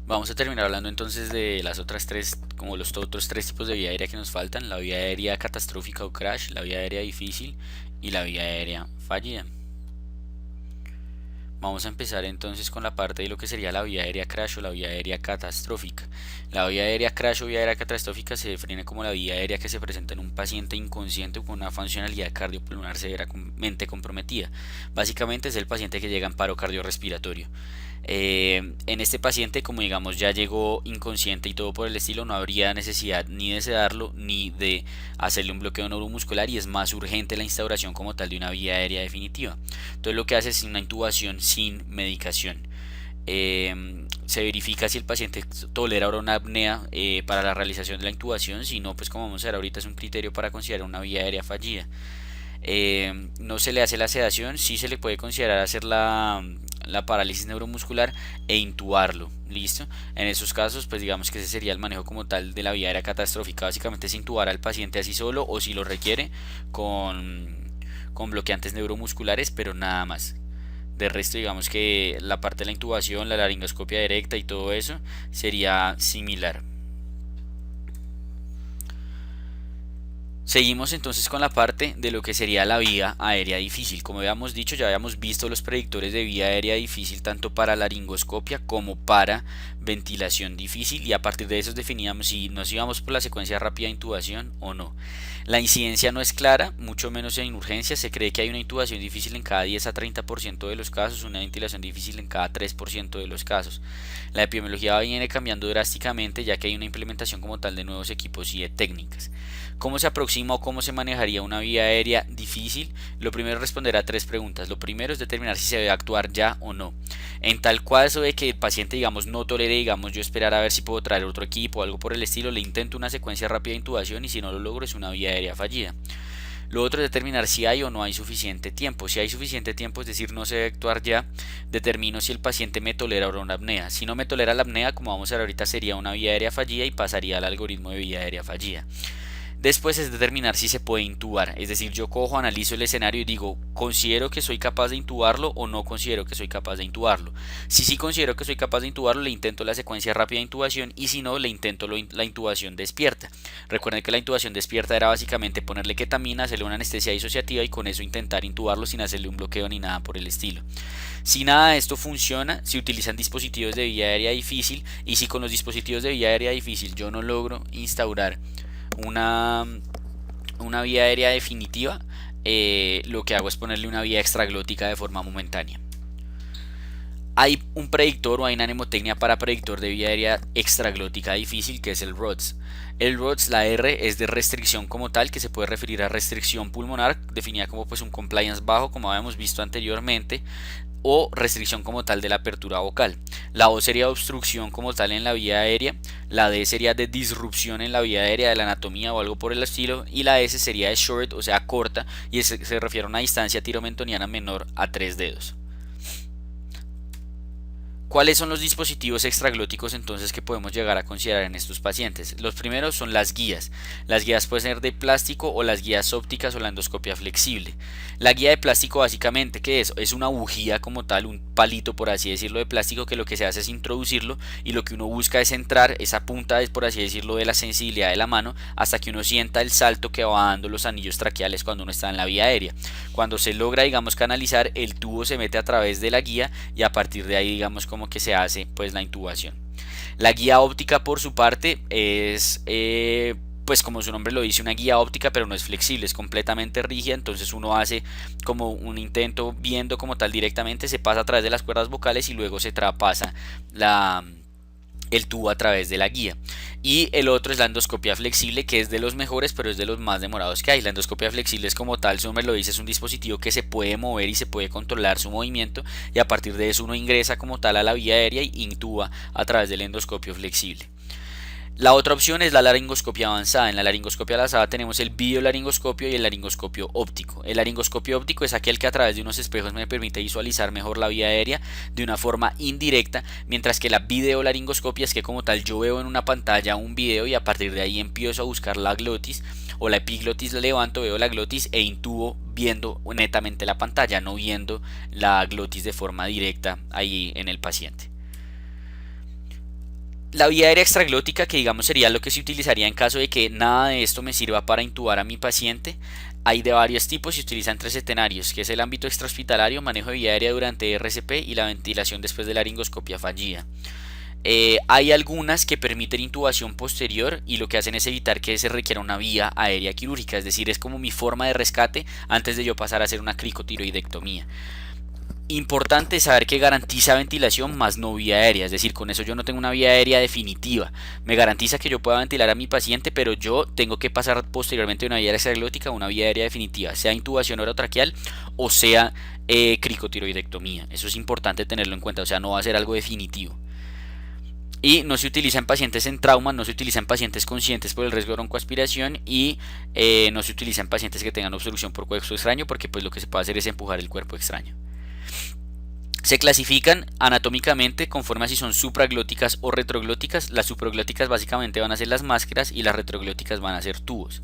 Vamos a terminar hablando entonces de las otras tres, como los otros tres tipos de vía aérea que nos faltan: la vía aérea catastrófica o crash, la vía aérea difícil y la vía aérea fallida. Vamos a empezar entonces con la parte de lo que sería la vía aérea crash o la vía aérea catastrófica. La vía aérea crash o vía aérea catastrófica se define como la vía aérea que se presenta en un paciente inconsciente o con una funcionalidad cardiopulmonar severamente comprometida. Básicamente es el paciente que llega en paro cardiorrespiratorio. En este paciente, como digamos ya llegó inconsciente y todo por el estilo, no habría necesidad ni de sedarlo ni de hacerle un bloqueo neuromuscular, y es más urgente la instauración como tal de una vía aérea definitiva. Entonces lo que hace es una intubación sin medicación. Se verifica si el paciente tolera ahora una apnea para la realización de la intubación. Si no, pues como vamos a ver ahorita, es un criterio para considerar una vía aérea fallida. No se le hace la sedación, sí se le puede considerar hacer la parálisis neuromuscular e intubarlo. Listo. En esos casos, pues digamos que ese sería el manejo como tal de la vía aérea catastrófica. Básicamente es intubar al paciente así solo, o si lo requiere con bloqueantes neuromusculares, pero nada más. De resto, digamos que la parte de la intubación, la laringoscopia directa y todo eso sería similar. Seguimos entonces con la parte de lo que sería la vía aérea difícil. Como habíamos dicho, ya habíamos visto los predictores de vía aérea difícil tanto para laringoscopia como para ventilación difícil, y a partir de eso definíamos si nos íbamos por la secuencia rápida de intubación o no. La incidencia no es clara, mucho menos en urgencias. Se cree que hay una intubación difícil en cada 10 a 30% de los casos, una ventilación difícil en cada 3% de los casos. La epidemiología viene cambiando drásticamente, ya que hay una implementación como tal de nuevos equipos y de técnicas. ¿Cómo se aproxima o cómo se manejaría una vía aérea difícil? Lo primero es responder a tres preguntas. Lo primero es determinar si se debe actuar ya o no. En tal caso de que el paciente, digamos, no tolere, digamos, yo esperar a ver si puedo traer otro equipo o algo por el estilo, le intento una secuencia rápida de intubación, y si no lo logro es una vía aérea fallida. Lo otro es determinar si hay o no hay suficiente tiempo. Si hay suficiente tiempo, es decir, no se debe actuar ya, determino si el paciente me tolera o no una apnea. Si no me tolera la apnea, como vamos a ver ahorita, sería una vía aérea fallida y pasaría al algoritmo de vía aérea fallida. Después es determinar si se puede intubar, es decir, yo cojo, analizo el escenario y digo, ¿considero que soy capaz de intubarlo o no considero que soy capaz de intubarlo? Si sí considero que soy capaz de intubarlo, le intento la secuencia rápida de intubación, y si no, le intento la intubación despierta. Recuerden que la intubación despierta era básicamente ponerle ketamina, hacerle una anestesia disociativa y con eso intentar intubarlo sin hacerle un bloqueo ni nada por el estilo. Si nada de esto funciona, se utilizan dispositivos de vía aérea difícil, y si con los dispositivos de vía aérea difícil yo no logro instaurar una, una vía aérea definitiva, lo que hago es ponerle una vía extraglótica de forma momentánea. Hay un predictor o hay una mnemotecnia para predictor de vía aérea extraglótica difícil, que es el RODS. El RODS, la R es de restricción como tal, que se puede referir a restricción pulmonar, definida como pues un compliance bajo, como habíamos visto anteriormente, o restricción como tal de la apertura vocal. La O sería obstrucción como tal en la vía aérea, la D sería de disrupción en la vía aérea de la anatomía o algo por el estilo, y la S sería de short, o sea corta, y se refiere a una distancia tiromentoniana menor a 3 dedos. ¿Cuáles son los dispositivos extraglóticos entonces que podemos llegar a considerar en estos pacientes? Los primeros son las guías. Las guías pueden ser de plástico o las guías ópticas o la endoscopia flexible. La guía de plástico básicamente, ¿qué es? Es una bujía como tal, un palito por así decirlo de plástico, que lo que se hace es introducirlo, y lo que uno busca es centrar esa punta, por así decirlo, de la sensibilidad de la mano hasta que uno sienta el salto que va dando los anillos traqueales cuando uno está en la vía aérea. Cuando se logra, digamos, canalizar, el tubo se mete a través de la guía y a partir de ahí, digamos, como que se hace pues la intubación. La guía óptica, por su parte, es pues como su nombre lo dice, una guía óptica, pero no es flexible, es completamente rígida. Entonces uno hace como un intento viendo como tal directamente, se pasa a través de las cuerdas vocales y luego se traspasa el tubo a través de la guía. Y el otro es la endoscopia flexible, que es de los mejores, pero es de los más demorados que hay. La endoscopia flexible es como tal, su nombre lo dice, es un dispositivo que se puede mover y se puede controlar su movimiento, y a partir de eso uno ingresa como tal a la vía aérea y intuba a través del endoscopio flexible. La otra opción es la laringoscopia avanzada. En la laringoscopia avanzada tenemos el videolaringoscopio y el laringoscopio óptico. El laringoscopio óptico es aquel que a través de unos espejos me permite visualizar mejor la vía aérea de una forma indirecta, mientras que la videolaringoscopia es que como tal yo veo en una pantalla un video y a partir de ahí empiezo a buscar la glotis o la epiglotis, la levanto, veo la glotis e intubo viendo netamente la pantalla, no viendo la glotis de forma directa ahí en el paciente. La vía aérea extraglótica, que digamos sería lo que se utilizaría en caso de que nada de esto me sirva para intubar a mi paciente, hay de varios tipos y se utilizan tres escenarios, que es el ámbito extrahospitalario, manejo de vía aérea durante RCP y la ventilación después de la laringoscopia fallida. Hay algunas que permiten intubación posterior y lo que hacen es evitar que se requiera una vía aérea quirúrgica, es decir, es como mi forma de rescate antes de yo pasar a hacer una cricotiroidectomía. Importante saber que garantiza ventilación más no vía aérea, es decir, con eso yo no tengo una vía aérea definitiva. Me garantiza que yo pueda ventilar a mi paciente, pero yo tengo que pasar posteriormente de una vía extraglótica a una vía aérea definitiva, sea intubación orotraqueal o sea cricotiroidectomía. Eso es importante tenerlo en cuenta, o sea, no va a ser algo definitivo. Y no se utiliza en pacientes en trauma, no se utiliza en pacientes conscientes por el riesgo de broncoaspiración y no se utiliza en pacientes que tengan obstrucción por cuerpo extraño, porque pues lo que se puede hacer es empujar el cuerpo extraño. Se clasifican anatómicamente conforme a si son supraglóticas o retroglóticas. Las supraglóticas básicamente van a ser las máscaras y las retroglóticas van a ser tubos.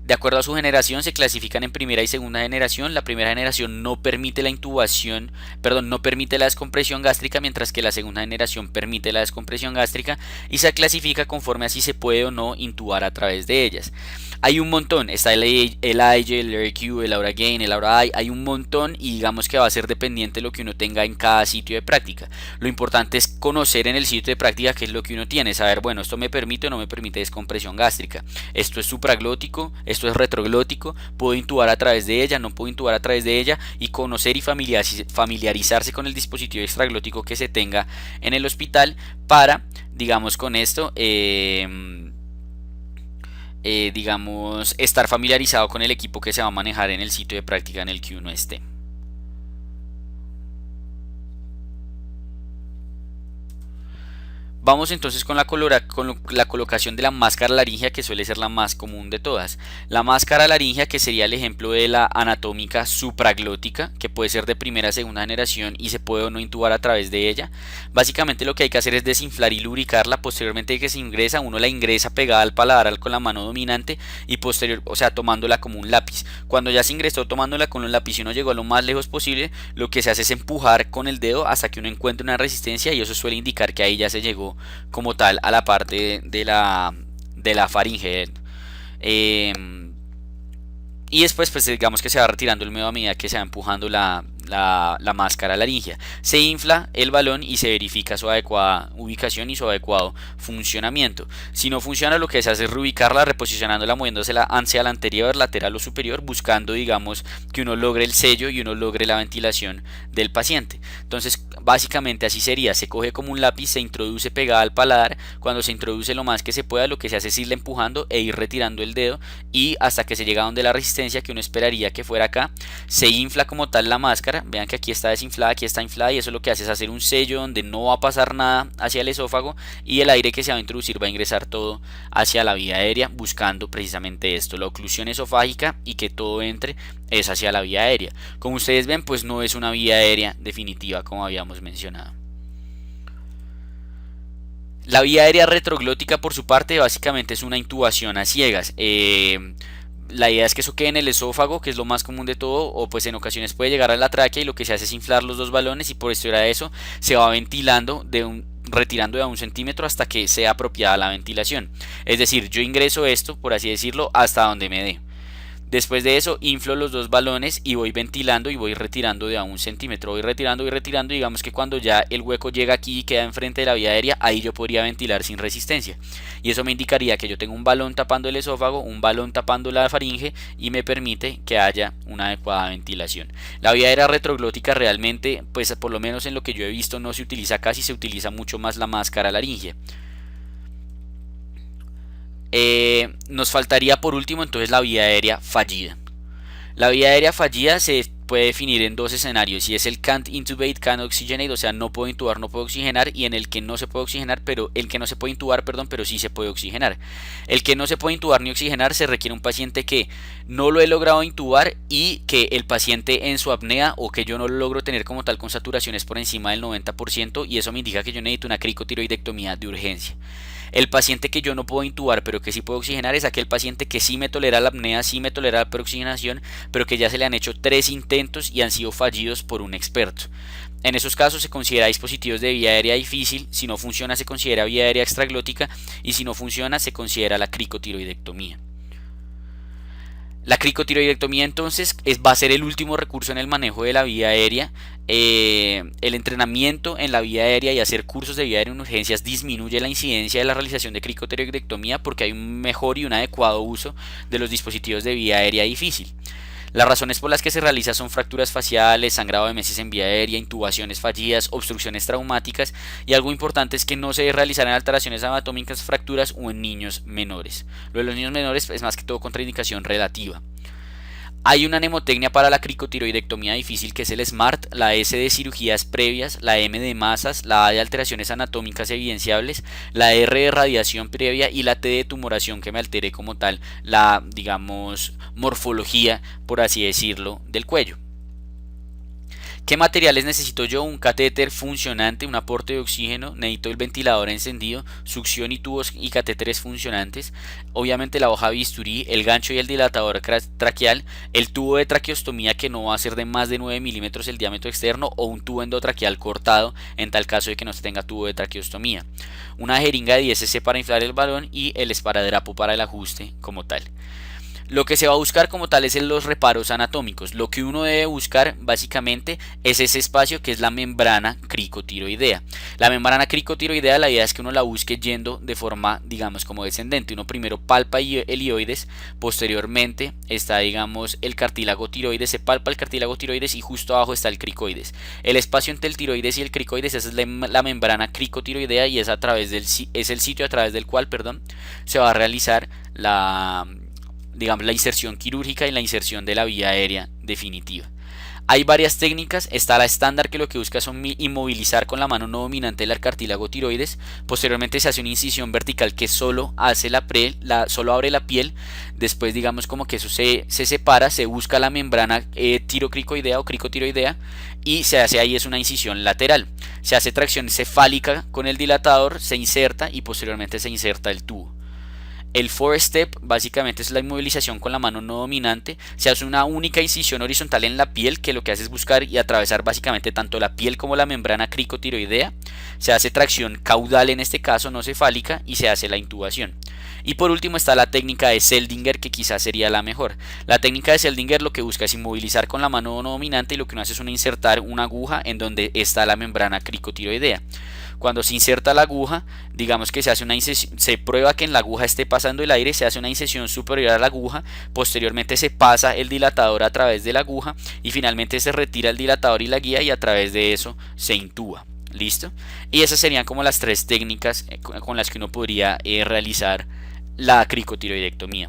De acuerdo a su generación se clasifican en primera y segunda generación. La primera generación no permite la intubación, perdón, no permite la descompresión gástrica, mientras que la segunda generación permite la descompresión gástrica y se clasifica conforme a si se puede o no intubar a través de ellas. Hay un montón, está el IJ, el RQ, el Aura Gain, el Aura I, hay un montón y digamos que va a ser dependiente de lo que uno tenga en cada sitio de práctica. Lo importante es conocer en el sitio de práctica qué es lo que uno tiene, saber, bueno, esto me permite o no me permite descompresión gástrica, esto es supraglótico, esto es retroglótico, puedo intubar a través de ella, no puedo intubar a través de ella y conocer y familiarizarse con el dispositivo extraglótico que se tenga en el hospital para, digamos, con esto digamos, estar familiarizado con el equipo que se va a manejar en el sitio de práctica en el que uno esté. Vamos entonces con la colocación de la máscara laringea, que suele ser la más común de todas. La máscara laringea, que sería el ejemplo de la anatómica supraglótica, que puede ser de primera o segunda generación y se puede o no intubar a través de ella. Básicamente lo que hay que hacer es desinflar y lubricarla. Posteriormente de que se ingresa, uno la ingresa pegada al paladar con la mano dominante y posterior, o sea, tomándola como un lápiz. Cuando ya se ingresó tomándola con un lápiz y uno llegó a lo más lejos posible, lo que se hace es empujar con el dedo hasta que uno encuentre una resistencia y eso suele indicar que ahí ya se llegó como tal a la parte de la faringe. Eh, y después pues digamos que se va retirando el medio a medida que se va empujando la máscara laringea. Se infla el balón y se verifica su adecuada ubicación y su adecuado funcionamiento. Si no funciona, lo que se hace es reubicarla, reposicionándola, moviéndosela hacia la anterior, lateral o superior, buscando digamos que uno logre el sello y uno logre la ventilación del paciente. Entonces básicamente así sería: se coge como un lápiz, se introduce pegada al paladar, cuando se introduce lo más que se pueda, lo que se hace es irle empujando e ir retirando el dedo y hasta que se llega a donde la resistencia que uno esperaría que fuera acá. Se infla como tal la máscara, vean que aquí está desinflada, aquí está inflada y eso lo que hace es hacer un sello donde no va a pasar nada hacia el esófago y el aire que se va a introducir va a ingresar todo hacia la vía aérea, buscando precisamente esto, la oclusión esofágica y que todo entre es hacia la vía aérea. Como ustedes ven, pues no es una vía aérea definitiva como habíamos mencionado. La vía aérea retroglótica, por su parte, básicamente es una intubación a ciegas. La idea es que eso quede en el esófago, que es lo más común de todo, o pues en ocasiones puede llegar a la tráquea y lo que se hace es inflar los dos balones y por esto era eso, se va ventilando retirando de a 1 centímetro hasta que sea apropiada la ventilación. Es decir, yo ingreso esto, por así decirlo, hasta donde me dé. Después de eso inflo los dos balones y voy ventilando y voy retirando de a 1 centímetro, voy retirando y retirando, digamos que cuando ya el hueco llega aquí y queda enfrente de la vía aérea, ahí yo podría ventilar sin resistencia y eso me indicaría que yo tengo un balón tapando el esófago, un balón tapando la faringe y me permite que haya una adecuada ventilación. La vía aérea retroglótica realmente, pues por lo menos en lo que yo he visto, no se utiliza casi, se utiliza mucho más la máscara laringea. Nos faltaría por último entonces la vía aérea fallida. La vía aérea fallida se puede definir en dos escenarios y es el can't intubate, can't oxygenate, o sea, no puedo intubar, no puedo oxigenar, y en el que no se puede oxigenar, pero el que no se puede intubar, perdón, pero sí se puede oxigenar. El que no se puede intubar ni oxigenar se requiere un paciente que no lo he logrado intubar y que el paciente en su apnea o que yo no lo logro tener como tal con saturaciones por encima del 90% y eso me indica que yo necesito una cricotiroidectomía de urgencia. El paciente que yo no puedo intubar pero que sí puedo oxigenar es aquel paciente que sí me tolera la apnea, sí me tolera la peroxigenación, pero que ya se le han hecho 3 intentos y han sido fallidos por un experto. En esos casos se considera dispositivos de vía aérea difícil, si no funciona se considera vía aérea extraglótica y si no funciona se considera la cricotiroidectomía. La cricotiroidectomía entonces va a ser el último recurso en el manejo de la vía aérea. El entrenamiento en la vía aérea y hacer cursos de vía aérea en urgencias disminuye la incidencia de la realización de cricotiroidectomía porque hay un mejor y un adecuado uso de los dispositivos de vía aérea difícil. Las razones por las que se realiza son fracturas faciales, sangrado de meses en vía aérea, intubaciones fallidas, obstrucciones traumáticas y algo importante es que no se debe realizar en alteraciones anatómicas, fracturas o en niños menores. Lo de los niños menores es más que todo contraindicación relativa. Hay una mnemotecnia para la cricotiroidectomía difícil que es el SMART, la S de cirugías previas, la M de masas, la A de alteraciones anatómicas evidenciables, la R de radiación previa y la T de tumoración que me altere como tal la, digamos, morfología, por así decirlo, del cuello. ¿Qué materiales necesito yo? Un catéter funcionante, un aporte de oxígeno, necesito el ventilador encendido, succión y tubos y catéteres funcionantes, obviamente la hoja bisturí, el gancho y el dilatador traqueal, el tubo de traqueostomía que no va a ser de más de 9 milímetros el diámetro externo o un tubo endotraqueal cortado en tal caso de que no se tenga tubo de traqueostomía, una jeringa de 10 cc para inflar el balón y el esparadrapo para el ajuste como tal. Lo que se va a buscar como tal es en los reparos anatómicos. Lo que uno debe buscar básicamente es ese espacio que es la membrana cricotiroidea. La membrana cricotiroidea, la idea es que uno la busque yendo de forma, digamos, como descendente. Uno primero palpa el ioides, posteriormente está, digamos, el cartílago tiroides, se palpa el cartílago tiroides y justo abajo está el cricoides. El espacio entre el tiroides y el cricoides es la membrana cricotiroidea y es el sitio a través del cual, se va a realizar la inserción quirúrgica y la inserción de la vía aérea definitiva. Hay varias técnicas, está la estándar que lo que busca es inmovilizar con la mano no dominante el cartílago tiroides, posteriormente se hace una incisión vertical que solo abre la piel, después digamos como que eso se separa, se busca la membrana tirocricoidea o cricotiroidea y se hace ahí es una incisión lateral, se hace tracción cefálica con el dilatador, se inserta y posteriormente se inserta el tubo. El 4-step básicamente es la inmovilización con la mano no dominante. Se hace una única incisión horizontal en la piel que lo que hace es buscar y atravesar básicamente tanto la piel como la membrana cricotiroidea. Se hace tracción caudal en este caso, no cefálica, y se hace la intubación. Y por último está la técnica de Seldinger que quizás sería la mejor. La técnica de Seldinger lo que busca es inmovilizar con la mano no dominante y lo que uno hace es insertar una aguja en donde está la membrana cricotiroidea. Cuando se inserta la aguja, digamos que se hace una incisión, se prueba que en la aguja esté pasando el aire, se hace una incisión superior a la aguja, posteriormente se pasa el dilatador a través de la aguja y finalmente se retira el dilatador y la guía y a través de eso se intuba. ¿Listo? Y esas serían como las 3 técnicas con las que uno podría realizar la cricotiroidectomía.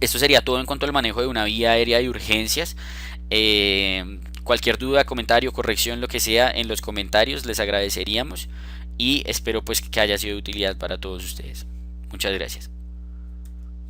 Esto sería todo en cuanto al manejo de una vía aérea de urgencias. Cualquier duda, comentario, corrección, lo que sea en los comentarios les agradeceríamos y espero pues que haya sido de utilidad para todos ustedes. Muchas gracias.